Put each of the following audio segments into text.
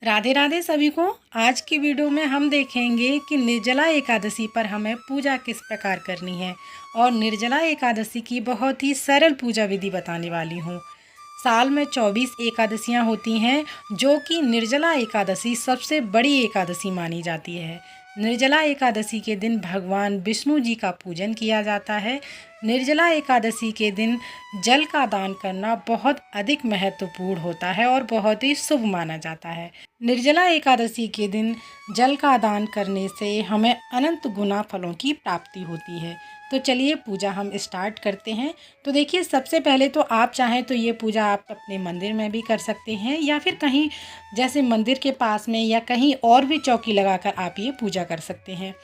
राधे राधे सभी को। आज की वीडियो में हम देखेंगे कि निर्जला एकादशी पर हमें पूजा किस प्रकार करनी है और निर्जला एकादशी की बहुत ही सरल पूजा विधि बताने वाली हूँ। साल में 24 एकादशियाँ होती हैं, जो कि निर्जला एकादशी सबसे बड़ी एकादशी मानी जाती है। निर्जला एकादशी के दिन भगवान विष्णु जी का पूजन किया जाता है। निर्जला एकादशी के दिन जल का दान करना बहुत अधिक महत्वपूर्ण होता है और बहुत ही शुभ माना जाता है। निर्जला एकादशी के दिन जल का दान करने से हमें अनंत गुना फलों की प्राप्ति होती है। तो चलिए पूजा हम स्टार्ट करते हैं। तो देखिए, सबसे पहले तो आप चाहें तो ये पूजा आप अपने मंदिर में भी कर सकते हैं या फिर कहीं जैसे मंदिर के पास में या कहीं और भी चौकी लगाकर आप ये पूजा कर सकते हैं।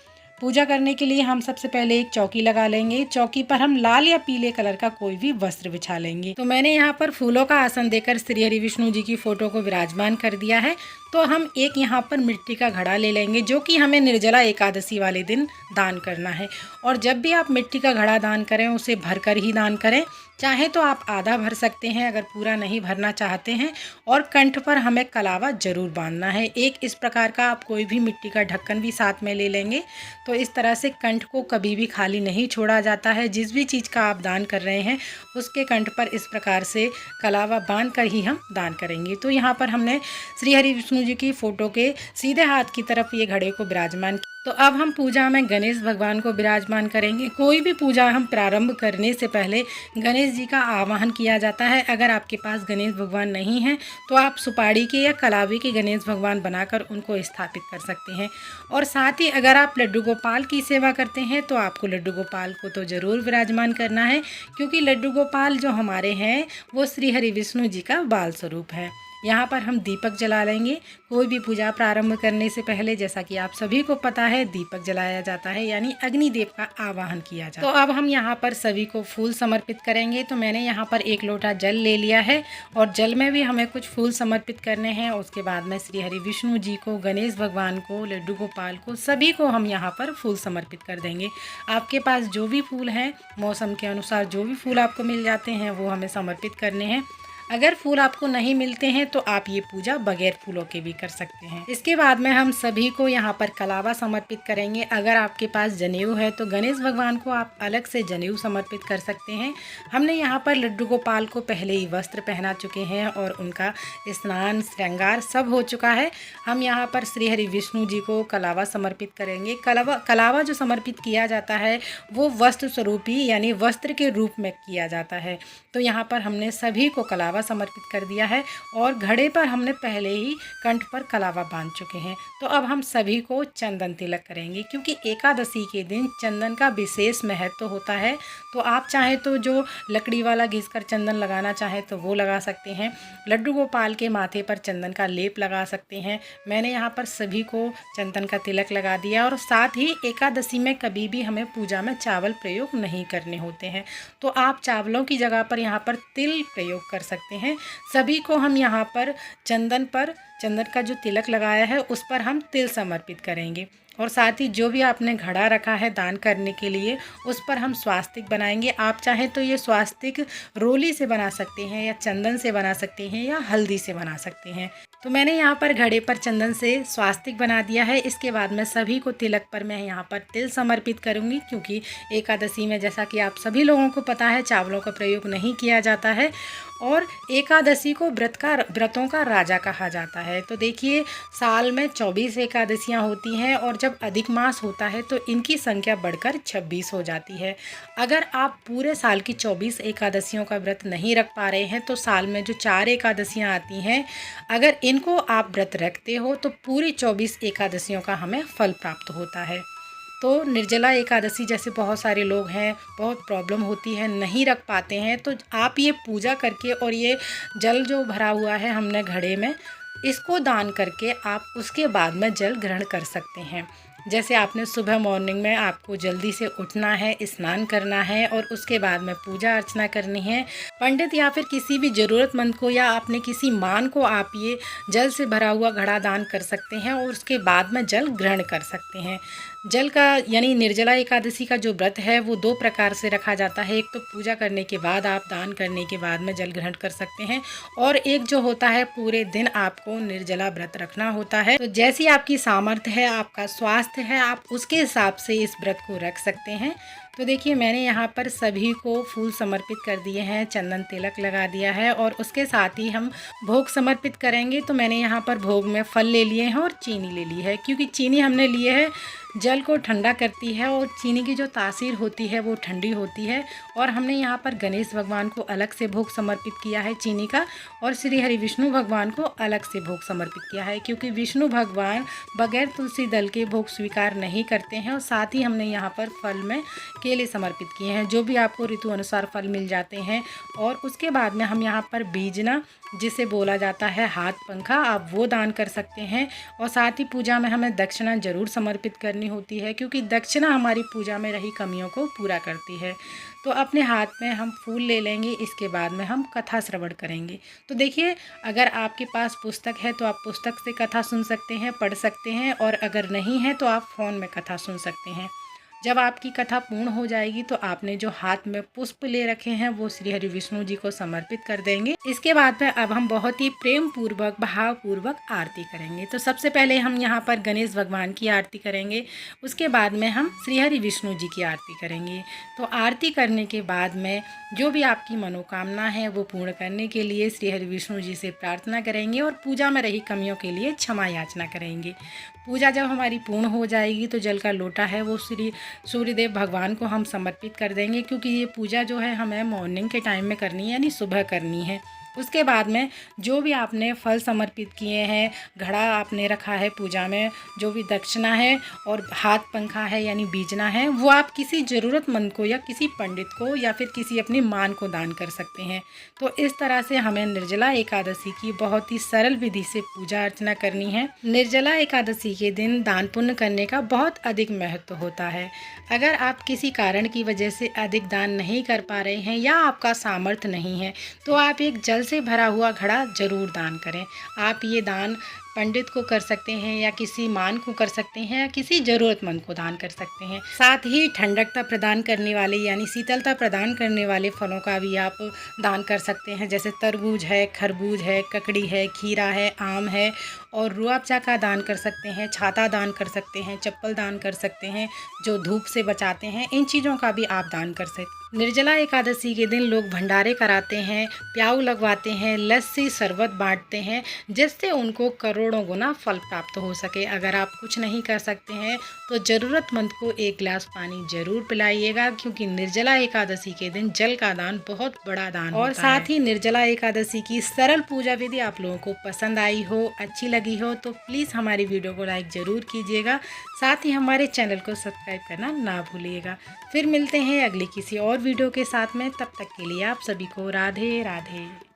पूजा करने के लिए हम सबसे पहले एक चौकी लगा लेंगे। चौकी पर हम लाल या पीले कलर का कोई भी वस्त्र बिछा लेंगे। तो मैंने यहाँ पर फूलों का आसन देकर श्री हरि विष्णु जी की फोटो को विराजमान कर दिया है। तो हम एक यहाँ पर मिट्टी का घड़ा ले लेंगे, जो कि हमें निर्जला एकादशी वाले दिन दान करना है। और जब भी आप मिट्टी का घड़ा दान करें, उसे भरकर ही दान करें। चाहे तो आप आधा भर सकते हैं अगर पूरा नहीं भरना चाहते हैं। और कंठ पर हमें कलावा जरूर बांधना है। एक इस प्रकार का आप कोई भी मिट्टी का ढक्कन भी साथ में ले लेंगे। तो इस तरह से कंठ को कभी भी खाली नहीं छोड़ा जाता है। जिस भी चीज़ का आप दान कर रहे हैं, उसके कंठ पर इस प्रकार से कलावा बांध कर ही हम दान करेंगे। तो यहाँ पर हमने श्री हरि विष्णु जी की फोटो के सीधे हाथ की तरफ ये घड़े को विराजमान। तो अब हम पूजा में गणेश भगवान को विराजमान करेंगे। कोई भी पूजा हम प्रारंभ करने से पहले गणेश जी का आवाहन किया जाता है। अगर आपके पास गणेश भगवान नहीं हैं, तो आप सुपारी के या कलावे के गणेश भगवान बनाकर उनको स्थापित कर सकते हैं। और साथ ही अगर आप लड्डू गोपाल की सेवा करते हैं, तो आपको लड्डू गोपाल को तो ज़रूर विराजमान करना है, क्योंकि लड्डू गोपाल जो हमारे हैं वो श्री हरि विष्णु जी का बाल स्वरूप है। यहाँ पर हम दीपक जला लेंगे। कोई भी पूजा प्रारंभ करने से पहले, जैसा कि आप सभी को पता है, दीपक जलाया जाता है, यानी अग्निदेव का आवाहन किया जाता है। तो अब हम यहाँ पर सभी को फूल समर्पित करेंगे। तो मैंने यहाँ पर एक लोटा जल ले लिया है और जल में भी हमें कुछ फूल समर्पित करने हैं। उसके बाद में श्री हरि विष्णु जी को, गणेश भगवान को, लड्डू गोपाल को, सभी को हम यहाँ पर फूल समर्पित कर देंगे। आपके पास जो भी फूल हैं, मौसम के अनुसार जो भी फूल आपको मिल जाते हैं, वो हमें समर्पित करने हैं। अगर फूल आपको नहीं मिलते हैं, तो आप ये पूजा बगैर फूलों के भी कर सकते हैं। इसके बाद में हम सभी को यहाँ पर कलावा समर्पित करेंगे। अगर आपके पास जनेऊ है, तो गणेश भगवान को आप अलग से जनेऊ समर्पित कर सकते हैं। हमने यहाँ पर लड्डू गोपाल को पहले ही वस्त्र पहना चुके हैं और उनका स्नान श्रृंगार सब हो चुका है। हम यहाँ पर श्री हरि विष्णु जी को कलावा समर्पित करेंगे। कलावा जो समर्पित किया जाता है, वो वस्त्र स्वरूप ही, यानी वस्त्र के रूप में किया जाता है। तो यहाँ पर हमने सभी को कलावा समर्पित कर दिया है और घड़े पर हमने पहले ही कंठ पर कलावा बांध चुके हैं। तो अब हम सभी को चंदन तिलक करेंगे, क्योंकि एकादशी के दिन चंदन का विशेष महत्व होता है। तो आप चाहें तो जो लकड़ी वाला घिसकर चंदन लगाना चाहें तो वो लगा सकते हैं। लड्डू गोपाल के माथे पर चंदन का लेप लगा सकते हैं। मैंने यहाँ पर सभी को चंदन का तिलक लगा दिया। और साथ ही एकादशी में कभी भी हमें पूजा में चावल प्रयोग नहीं करने होते हैं। तो आप चावलों की जगह पर यहाँ पर तिल प्रयोग कर सकते हैं। सभी को हम यहाँ पर चंदन का जो तिलक लगाया है, उस पर हम तिल समर्पित करेंगे। और साथ ही जो भी आपने घड़ा रखा है दान करने के लिए, उस पर हम स्वास्तिक बनाएंगे। आप चाहें तो ये स्वास्तिक रोली से बना सकते हैं, या चंदन से बना सकते हैं, या हल्दी से बना सकते हैं। तो मैंने यहाँ पर घड़े पर चंदन से स्वास्तिक बना दिया है। इसके बाद मैं सभी को तिलक पर मैं यहाँ पर तिल समर्पित करूँगी, क्योंकि एकादशी में, जैसा कि आप सभी लोगों को पता है, चावलों का प्रयोग नहीं किया जाता है। और एकादशी को व्रतों का राजा कहा जाता है। तो देखिए, साल में 24 एकादशियाँ होती हैं और जब अधिक मास होता है तो इनकी संख्या बढ़कर 26 हो जाती है। अगर आप पूरे साल की 24 एकादशियों का व्रत नहीं रख पा रहे हैं, तो साल में जो 4 एकादशियाँ आती हैं, अगर इनको आप व्रत रखते हो तो पूरी 24 एकादशियों का हमें फल प्राप्त होता है। तो निर्जला एकादशी जैसे बहुत सारे लोग हैं, बहुत प्रॉब्लम होती है, नहीं रख पाते हैं, तो आप ये पूजा करके और ये जल जो भरा हुआ है हमने घड़े में, इसको दान करके आप उसके बाद में जल ग्रहण कर सकते हैं। जैसे आपने सुबह मॉर्निंग में आपको जल्दी से उठना है, स्नान करना है और उसके बाद में पूजा अर्चना करनी है। पंडित या फिर किसी भी ज़रूरतमंद को या अपने किसी मान को आप ये जल से भरा हुआ घड़ा दान कर सकते हैं और उसके बाद में जल ग्रहण कर सकते हैं। जल का यानी निर्जला एकादशी का जो व्रत है वो 2 प्रकार से रखा जाता है। एक तो पूजा करने के बाद, आप दान करने के बाद में जल ग्रहण कर सकते हैं, और एक जो होता है पूरे दिन आपको निर्जला व्रत रखना होता है। तो जैसी आपकी सामर्थ्य है, आपका स्वास्थ्य है, आप उसके हिसाब से इस व्रत को रख सकते हैं। तो देखिए मैंने यहाँ पर सभी को फूल समर्पित कर दिए हैं, चंदन तिलक लगा दिया है, और उसके साथ ही हम भोग समर्पित करेंगे। तो मैंने यहाँ पर भोग में फल ले लिए हैं और चीनी ले ली है, क्योंकि चीनी हमने लिए है जल को ठंडा करती है, और चीनी की जो तासीर होती है वो ठंडी होती है। और हमने यहाँ पर गणेश भगवान को अलग से भोग समर्पित किया है चीनी का, और श्री हरि विष्णु भगवान को अलग से भोग समर्पित किया है, क्योंकि विष्णु भगवान बगैर तुलसी दल के भोग स्वीकार नहीं करते हैं। और साथ ही हमने यहाँ पर फल में केले समर्पित किए हैं, जो भी आपको ऋतु अनुसार फल मिल जाते हैं। और उसके बाद में हम यहाँ पर बीजना, जिसे बोला जाता है हाथ पंखा, आप वो दान कर सकते हैं। और साथ ही पूजा में हमें दक्षिणा जरूर समर्पित करनी होती है, क्योंकि दक्षिणा हमारी पूजा में रही कमियों को पूरा करती है। तो अपने हाथ में हम फूल ले लेंगे, इसके बाद में हम कथा श्रवण करेंगे। तो देखिए, अगर आपके पास पुस्तक है तो आप पुस्तक से कथा सुन सकते हैं, पढ़ सकते हैं, और अगर नहीं है तो आप फ़ोन में कथा सुन सकते हैं। जब आपकी कथा पूर्ण हो जाएगी तो आपने जो हाथ में पुष्प ले रखे हैं वो श्री हरि विष्णु जी को समर्पित कर देंगे। इसके बाद में अब हम बहुत ही प्रेम पूर्वक, भाव पूर्वक आरती करेंगे। तो सबसे पहले हम यहाँ पर गणेश भगवान की आरती करेंगे, उसके बाद में हम श्री हरि विष्णु जी की आरती करेंगे। तो आरती करने के बाद में जो भी आपकी मनोकामना है वो पूर्ण करने के लिए श्री हरि विष्णु जी से प्रार्थना करेंगे, और पूजा में रही कमियों के लिए क्षमा याचना करेंगे। पूजा जब हमारी पूर्ण हो जाएगी तो जल का लोटा है वो श्री सूर्यदेव भगवान को हम समर्पित कर देंगे, क्योंकि ये पूजा जो है हमें मॉर्निंग के टाइम में करनी है, यानी सुबह करनी है। उसके बाद में जो भी आपने फल समर्पित किए हैं, घड़ा आपने रखा है पूजा में, जो भी दक्षिणा है और हाथ पंखा है यानी बीजना है, वो आप किसी ज़रूरतमंद को या किसी पंडित को या फिर किसी अपनी मान को दान कर सकते हैं। तो इस तरह से हमें निर्जला एकादशी की बहुत ही सरल विधि से पूजा अर्चना करनी है। निर्जला एकादशी के दिन दान पुण्य करने का बहुत अधिक महत्व होता है। अगर आप किसी कारण की वजह से अधिक दान नहीं कर पा रहे हैं या आपका सामर्थ्य नहीं है, तो आप एक जल से भरा हुआ घड़ा जरूर दान करें। आप ये दान पंडित को कर सकते हैं, या किसी मान को कर सकते हैं, या किसी ज़रूरतमंद को दान कर सकते हैं। साथ ही ठंडकता प्रदान करने वाले यानी शीतलता प्रदान करने वाले फलों का भी आप दान कर सकते हैं, जैसे तरबूज है, खरबूज है, ककड़ी है, खीरा है, आम है, और रूअफ़ज़ा का दान कर सकते हैं, छाता दान कर सकते हैं, चप्पल दान कर सकते हैं जो धूप से बचाते हैं। इन चीज़ों का भी आप दान कर सकते हैं। निर्जला एकादशी के दिन लोग भंडारे कराते हैं, प्याऊ लगवाते हैं, लस्सी शरबत बांटते हैं, जिससे उनको करोड़ों गुना फल प्राप्त हो सके। अगर आप कुछ नहीं कर सकते हैं तो ज़रूरतमंद को 1 गिलास पानी जरूर पिलाइएगा, क्योंकि निर्जला एकादशी के दिन जल का दान बहुत बड़ा दान होता है। और साथ ही निर्जला एकादशी की सरल पूजा विधि आप लोगों को पसंद आई हो, अच्छी लगी हो, तो प्लीज़ हमारी वीडियो को लाइक ज़रूर कीजिएगा। साथ ही हमारे चैनल को सब्सक्राइब करना ना भूलिएगा। फिर मिलते हैं अगली किसी और वीडियो के साथ में। तब तक के लिए आप सभी को राधे राधे।